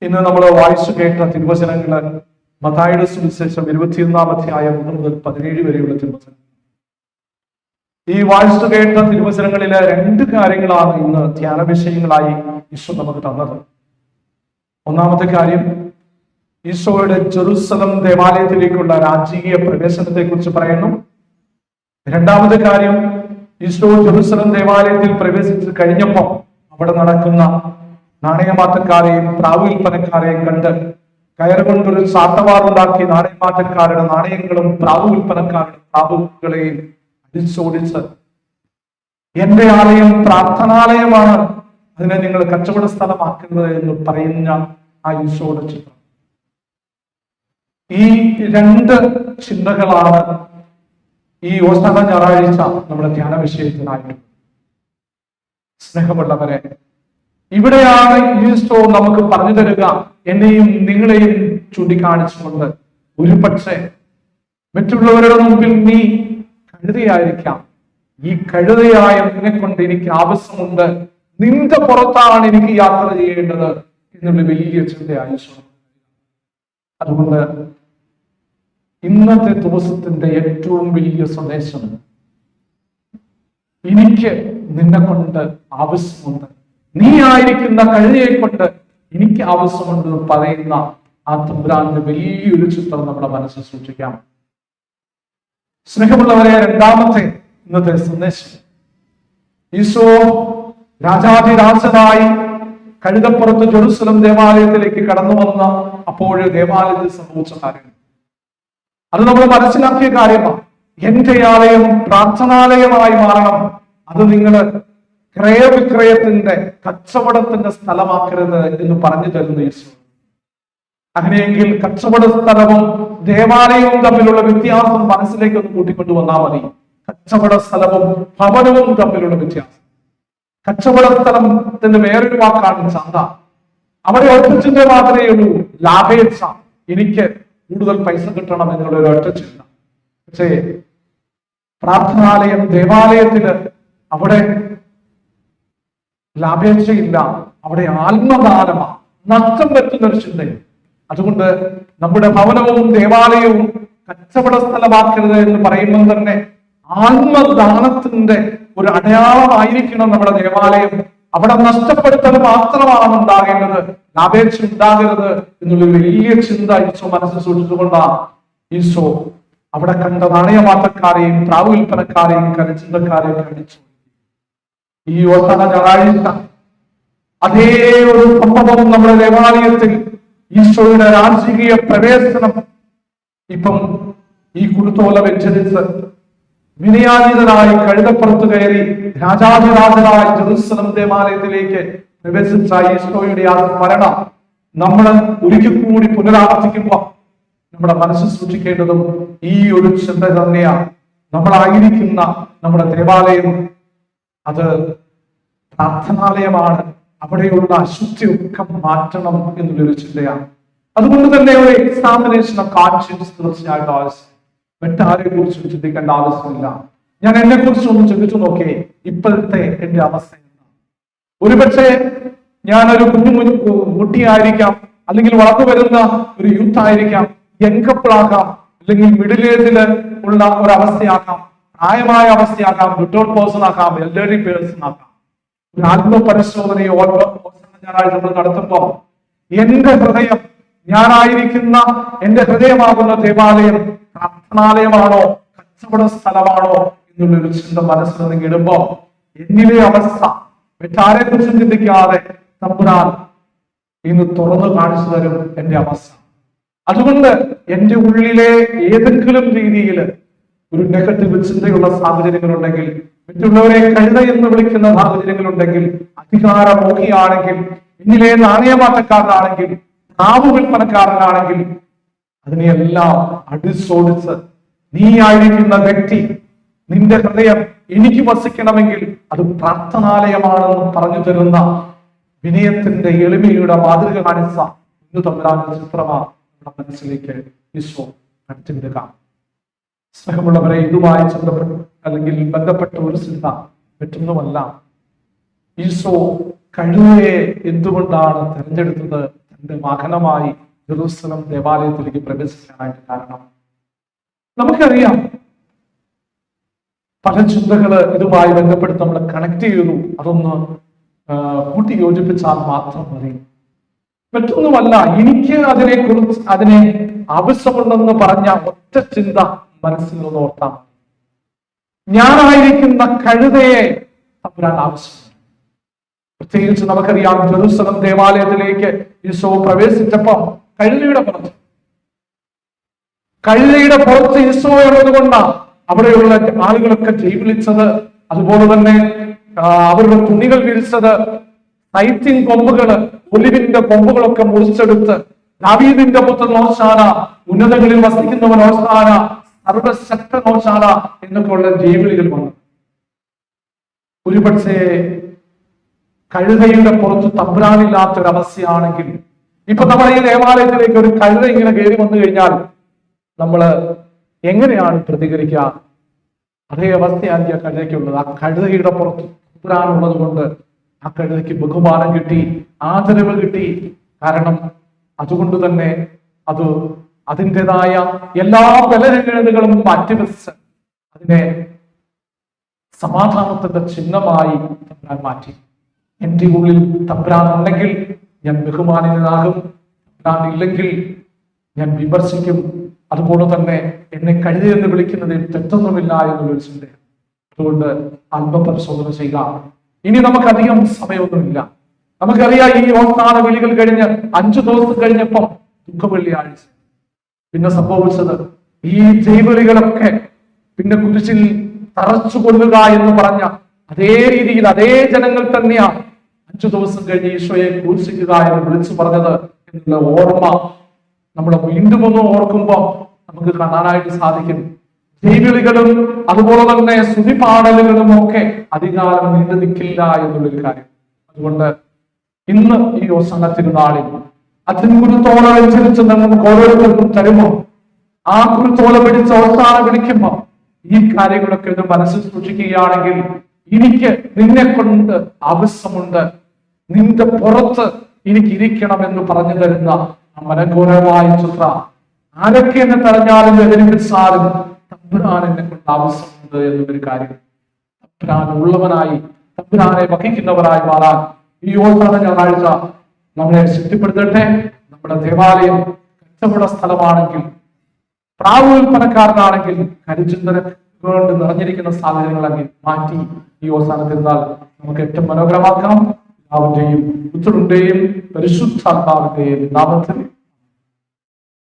ഇന്ന് നമ്മൾ വായിച്ചു കേട്ട തിരുവചനങ്ങള് മത്തായിയുടെ സുവിശേഷം 21 അധ്യായം 1 മുതൽ 17 വരെയുള്ള തിരുവചനം. ഈ വായിച്ചു കേട്ട തിരുവചനങ്ങളിലെ 2 കാര്യങ്ങളാണ് ഇന്ന് ധ്യാന വിഷയങ്ങളായി ഈശോ നമുക്ക് തന്നത്. ഒന്നാമത്തെ കാര്യം, ഈശോയുടെ ജെറുസലം ദേവാലയത്തിലേക്കുള്ള രാജകീയ പ്രവേശനത്തെ കുറിച്ച് പറയുന്നു. രണ്ടാമത്തെ കാര്യം, ഈശോ ജെറുസലം ദേവാലയത്തിൽ പ്രവേശിച്ച് കഴിഞ്ഞപ്പോൾ അവിടെ നടക്കുന്ന നാണയമാറ്റക്കാരെയും പ്രാവ് വിൽപ്പനക്കാരെയും കണ്ട് കയറുകൊണ്ടൊരു ചാട്ടവാറുണ്ടാക്കി നാണയമാറ്റക്കാരുടെ നാണയങ്ങളും പ്രാവ് വിൽപ്പനക്കാരുടെ പ്രാവുകളെയും അടിച്ചോടിച്ച്, എന്റെ ആലയം പ്രാർത്ഥനാലയമാണ്, അതിനെ നിങ്ങൾ കച്ചവട സ്ഥലമാക്കുന്നത് എന്ന് പറയുന്ന ആ ഈശോയുടെ ചിത്രം. ഈ 2 ചിന്തകളാണ് ഈ ഓശാന ഞായറാഴ്ച നമ്മുടെ ധ്യാന വിഷയത്തിനായിട്ട്. സ്നേഹമുള്ളവരെ, ഇവിടെയാണ് ഈശോ നമുക്ക് പറഞ്ഞു തരിക, എന്നെയും നിങ്ങളെയും ചൂണ്ടിക്കാണിച്ചുകൊണ്ട്, ഒരു പക്ഷേ മറ്റുള്ളവരുടെ മുമ്പിൽ നീ കഴുതയായിരിക്കാം, ഈ കഴുതയായ നിന്നെ കൊണ്ട് എനിക്ക് ആവശ്യമുണ്ട്, നിന്റെ പുറത്താണ് എനിക്ക് യാത്ര ചെയ്യേണ്ടത് എന്നുള്ള വലിയ ചിന്തയായി. അതുകൊണ്ട് ഇന്നത്തെ ദിവസത്തിന്റെ ഏറ്റവും വലിയ സന്ദേശം, എനിക്ക് നിന്നെ കൊണ്ട് ആവശ്യമുണ്ട്, നീ ആയിരിക്കുന്ന കഴുതയെ കൊണ്ട് എനിക്ക് ആവശ്യമുണ്ട് പറയുന്ന ആ തമ്പുരാന്റെ വലിയൊരു ചിത്രം നമ്മുടെ മനസ്സിൽ സൂക്ഷിക്കാം. സ്നേഹമുള്ളവരെ, രണ്ടാമത്തെ ഇന്നത്തെ സന്ദേശം, ഈശോ രാജാതിരാജനായി കഴുതപ്പുറത്ത് ജെറുസലം ദേവാലയത്തിലേക്ക് കടന്നു വന്ന അപ്പോൾ ദേവാലയത്തിൽ സംഭവിച്ച കാര്യം, അത് നമ്മൾ മനസ്സിലാക്കിയ കാര്യമാണ്. എന്റെ ആലയം പ്രാർത്ഥനാലയമായി മാറണം, അത് നിങ്ങൾ ക്രയവിക്രയത്തിന്റെ കച്ചവടത്തിന്റെ സ്ഥലമാക്കരുത് എന്ന് പറഞ്ഞു തരുന്ന യേശു. അങ്ങനെയെങ്കിൽ കച്ചവട സ്ഥലവും ദേവാലയവും തമ്മിലുള്ള വ്യത്യാസം മനസ്സിലേക്ക് ഒന്ന് കൂട്ടിക്കൊണ്ടു വന്നാൽ മതി. കച്ചവട സ്ഥലവും ഭവനവും തമ്മിലുള്ള വ്യത്യാസം. കച്ചവട സ്ഥലത്തിന്റെ വേറൊരു വാക്കാണ് ചന്ത. അവിടെ ഒറ്റ മാത്രമേ ഉള്ളൂ, ലാഭേച്ഛ, എനിക്ക് കൂടുതൽ പൈസ കിട്ടണം എന്നുള്ള ഒരു ഒറ്റ ചിന്ത. പക്ഷേ പ്രാർത്ഥനാലയം, ദേവാലയത്തില് അവിടെ ലാഭേച്ഛയില്ല, അവിടെ ആത്മദാനമാണ്, നഷ്ടം പറ്റുന്ന ഒരു ചിന്തയും. അതുകൊണ്ട് നമ്മുടെ ഭവനവും ദേവാലയവും കച്ചവട സ്ഥലമാക്കരുത് എന്ന് പറയുമ്പോൾ തന്നെ ആത്മദാനത്തിന്റെ ഒരു അടയാളമായിരിക്കണം നമ്മുടെ ദേവാലയം. അവിടെ നഷ്ടപ്പെടുത്തൽ മാത്രമാണ് ഉണ്ടാകേണ്ടത്, ലാഭേച്ഛ ഉണ്ടാകരുത് എന്നുള്ള വലിയ ചിന്ത ഈശോ മനസ്സിൽ സൂക്ഷിച്ചുകൊണ്ടാണ് ഈശോ അവിടെ കണ്ട നാണയമാറ്റക്കാരെയും പ്രാവ് വിൽപ്പനക്കാരെയും കരച്ചിന്തക്കാരെയും കടിച്ചു. ഈ ഓശാന ഞായറാഴ്ച അതേ ഒരു സംഭവം നമ്മുടെ ദേവാലയത്തിൽ, ഈശോയുടെ രാജകീയ പ്രവേശനം ഇപ്പം ഈ കുരുത്തോല വെച്ചരിച്ച് വിനയാതീതനായി കഴുതപ്പുറത്ത് കയറി രാജാതിരാജനായ ജെറുസലം ദേവാലയത്തിലേക്ക് പ്രവേശിച്ച ഈശോയുടെ ആ സ്മരണം നമ്മൾ ഒരിക്കൽ കൂടി പുനരാവർത്തിക്കുമ്പോൾ നമ്മുടെ മനസ്സിൽ സൂക്ഷിക്കേണ്ടതും ഈ ഒരു ചിന്ത തന്നെയാണ്. നമ്മളായിരിക്കുന്ന നമ്മുടെ ദേവാലയം അത് പ്രാർത്ഥനാലയമാണ്, അവിടെയുള്ള അശുദ്ധിയൊക്കെ മാറ്റണം എന്നുള്ളൊരു ചിന്തയാണ്. അതുകൊണ്ട് തന്നെ ഒരു എക്സാമിനേഷൻ ഓഫ് കോൺഷ്യൻസ് തീർച്ചയായിട്ടും ആവശ്യം. മറ്റാരെ കുറിച്ചും ചിന്തിക്കേണ്ട ആവശ്യമില്ല. ഞാൻ എന്നെ കുറിച്ച് ഒന്ന് ചിന്തിച്ചു നോക്കേ, ഇപ്പോഴത്തെ എന്റെ അവസ്ഥ എന്താണ്? ഒരുപക്ഷെ ഞാനൊരു കുട്ടിയായിരിക്കാം, അല്ലെങ്കിൽ വളർന്നു വരുന്ന ഒരു യൂത്ത് ആയിരിക്കാം, യങ് കപ്പിളാകാം, അല്ലെങ്കിൽ മിഡിൽ ഏജില് ഉള്ള ഒരു അവസ്ഥയാക്കാം, പ്രായമായ അവസ്ഥയാക്കാം, റിട്ടയർഡ് പേഴ്സൺ ആക്കാം, എൽഡർലി പേഴ്സൺ ആക്കാം. ഒരു ആത്മപരിശോധനയോ ഞായറാഴ്ച നമ്മൾ നടത്തുമ്പോ എന്റെ ഹൃദയം, ഞാനായിരിക്കുന്ന എന്റെ ഹൃദയമാകുന്ന ദേവാലയം പ്രാർത്ഥനാലയമാണോ കച്ചവട സ്ഥലമാണോ എന്നുള്ളൊരു ചിന്ത മനസ്സിൽ നിന്ന് ഇടുമ്പോ എന്നിലെ അവസ്ഥ മറ്റാരെ കുറിച്ചും ചിന്തിക്കാതെ തമ്പുരാൻ ഇന്ന് തുറന്നു കാണിച്ചു തരും എന്റെ അവസ്ഥ. അതുകൊണ്ട് എന്റെ ഉള്ളിലെ ഏതെങ്കിലും രീതിയിൽ ഒരു നെഗറ്റീവ് ചിന്തയുള്ള സാഹചര്യങ്ങളുണ്ടെങ്കിൽ, മറ്റുള്ളവരെ കഴുത എന്ന് വിളിക്കുന്ന സാഹചര്യങ്ങളുണ്ടെങ്കിൽ, അധികാരമോഹിയാണെങ്കിൽ, എന്നിലെ നാണയമാറ്റക്കാരനാണെങ്കിൽ, പ്രാവ് വിൽപ്പനക്കാരനാണെങ്കിൽ, അതിനെയെല്ലാം അടിച്ചോടിച്ച് നീ ആയിരിക്കുന്ന വ്യക്തി, നിന്റെ ഹൃദയം എനിക്ക് വസിക്കണമെങ്കിൽ അത് പ്രാർത്ഥനാലയമാണെന്ന് പറഞ്ഞു തരുന്ന വിനയത്തിന്റെ എളിമയുടെ മാതൃക കാണിച്ച ഇന്ന് തമ്മിലാകുന്ന ചിത്രമാണ് നമ്മുടെ മനസ്സിലേക്ക് ഈശോ കടത്തിവിടുക. സ്നേഹമുള്ളവരെ, ഇതുമായി അല്ലെങ്കിൽ ബന്ധപ്പെട്ട ഒരു ചിന്ത മറ്റൊന്നുമല്ല. ഈശോ കഴുതയെ എന്തുകൊണ്ടാണ് തിരഞ്ഞെടുത്തത് എന്റെ വാഹനമായി ജെറൂസലം ദേവാലയത്തിലേക്ക് പ്രവേശിക്കാനായിട്ട് കാരണം. നമുക്കറിയാം പല ചിന്തകള് ഇതുമായി ബന്ധപ്പെട്ട് നമ്മൾ കണക്ട് ചെയ്തു. അതൊന്ന് കൂട്ടി യോജിപ്പിച്ചാൽ മാത്രം മതി. മറ്റൊന്നുമല്ല, എനിക്ക് അതിനെ ആവശ്യമുണ്ടെന്ന് പറഞ്ഞ ഒറ്റ ചിന്ത മനസ്സിൽ നിന്ന് ഓർത്താൽ മതി. ഞാനായിരിക്കുന്ന കഴുതയെ തമ്പുരാൻ ആവശ്യമുണ്ട്. പ്രത്യേകിച്ച് നമുക്കറിയാം ജെറൂസലം ദേവാലയത്തിലേക്ക് ഈശോ പ്രവേശിച്ചപ്പം കഴുതയുടെ പുറത്ത് ഈശോ ഉള്ളത് കൊണ്ടാണ് അവിടെയുള്ള ആളുകളൊക്കെ ജയ് വിളിച്ചത്. അതുപോലെ തന്നെ അവരുടെ തുണികൾ വിരിച്ചത്, സൈറ്റിൻ കൊമ്പുകള്, ഒലിവിന്റെ കൊമ്പുകളൊക്കെ മുറിച്ചെടുത്ത് ദാവീദിന്റെ പുത്രൻ ഹോശാന, ഉന്നതങ്ങളിൽ വസിക്കുന്നവൻ ഹോശാന, സർവശക്തൻ ഹോശാന എന്നൊക്കെയുള്ള ജൈവിളികൾ വന്നു. ഒരുപക്ഷെ കഴുതയുടെ പുറത്ത് തമ്പുരാനില്ലാത്തൊരവസ്ഥയാണെങ്കിൽ, ഇപ്പൊ നമ്മൾ ഈ ദേവാലയത്തിലേക്ക് ഒരു കഴുത ഇങ്ങനെ കയറി വന്നു കഴിഞ്ഞാൽ നമ്മള് എങ്ങനെയാണ് പ്രതികരിക്കുക? അതേ അവസ്ഥയാണ് ആ കഴുതയ്ക്കുള്ളത്. ആ കഴുതയുടെ പുറത്ത് തമ്പുരാനുള്ളത് കൊണ്ട് ആ കഴുതയ്ക്ക് ബഹുമാനം കിട്ടി, ആദരവ് കിട്ടി. കാരണം അതുകൊണ്ട് തന്നെ അതിൻ്റെതായ എല്ലാ ബലഹീനതകളും മാറ്റിവെച്ച് അതിനെ സമാധാനത്തിന്റെ ചിഹ്നമായി തമ്പുരാൻ മാറ്റി. എന്റെ ഉള്ളിൽ തമ്പുരാൻ ഉണ്ടെങ്കിൽ ഞാൻ ബഹുമാനിതനാകും, തമ്പുരാൻ ഇല്ലെങ്കിൽ ഞാൻ വിമർശിക്കും. അതുപോലെ തന്നെ എന്നെ കഴുതയെന്ന് വിളിക്കുന്നതിൽ തെറ്റൊന്നുമില്ല എന്നുള്ളൊരു ചിന്തയാണ്. അതുകൊണ്ട് ആത്മപരിശോധന ചെയ്യുക. ഇനി നമുക്കധികം സമയമൊന്നുമില്ല. നമുക്കറിയാം ഈ ഓസ്ഥാന വിളികൾ കഴിഞ്ഞ് 5 ദിവസം കഴിഞ്ഞപ്പം ദുഃഖവെള്ളിയാഴ്ച. പിന്നെ സംഭവിച്ചത് ഈ ജൈവിളികളൊക്കെ പിന്നെ കുരിശിൽ തറച്ചു കൊള്ളുക എന്ന് പറഞ്ഞ അതേ രീതിയിൽ അതേ ജനങ്ങൾ തന്നെയാണ് 5 ദിവസം കഴിഞ്ഞ് ഈശോയെ ക്രൂശിക്കുക എന്ന് വിളിച്ചു പറഞ്ഞത് എന്നുള്ള ഓർമ്മ നമ്മൾ വീണ്ടും ഒന്ന് ഓർക്കുമ്പോൾ നമുക്ക് കാണാനായിട്ട് സാധിക്കും. ജൈവിളികളും അതുപോലെ തന്നെ സ്തുതിപാടലുകളും ഒക്കെ അധികാരം നീണ്ടു നിൽക്കില്ല എന്നുള്ളൊരു കാര്യം. അതുകൊണ്ട് ഇന്ന് ഈ ഓശാന തിരുനാളിൽ കുരുത്തോല അനുസരിച്ച് നമുക്ക് ഓരോരുത്തർക്കും തരുമോ? ആ കുരുത്തോല പിടിച്ച് ഓശാന വിളിക്കുമ്പോ ഈ കാര്യങ്ങളൊക്കെ ഒന്ന് മനസ്സിൽ സൂക്ഷിക്കുകയാണെങ്കിൽ, എനിക്ക് നിന്നെ കൊണ്ട് ആവശ്യമുണ്ട്, നിന്റെ പുറത്ത് എനിക്ക് ഇരിക്കണം എന്ന് പറഞ്ഞു തരുന്ന മനോഹരമായ ചിത്ര. ആരൊക്കെ എന്നെ തടഞ്ഞാലും എതിരിപ്പിച്ചാലും തമ്പുരാൻ എന്നെ കൊണ്ട് ആവശ്യമുണ്ട് എന്നൊരു കാര്യം. തമ്പുരാൻ ഉള്ളവനായി, തമ്പുരാനെ വഹിക്കുന്നവരായി മാറാൻ ഈ ഓശാന ഞായറാഴ്ച നമ്മളെ ശക്തിപ്പെടുത്തട്ടെ. നമ്മുടെ ദേവാലയം കച്ചവട സ്ഥലമാണെങ്കിൽ, പ്രാവുൽപ്പനക്കാരനാണെങ്കിൽ, കരിചിന്തന കൊണ്ട് നിറഞ്ഞിരിക്കുന്ന സാഹചര്യങ്ങളാക്കി മാറ്റി ഈ ഓശാന തിരുനാൾ നമുക്ക് ഏറ്റവും മനോഹരമാക്കാം. പിതാവിന്റെയും പുത്രന്റെയും പരിശുദ്ധാത്മാവിന്റെയും നാമത്തിൽ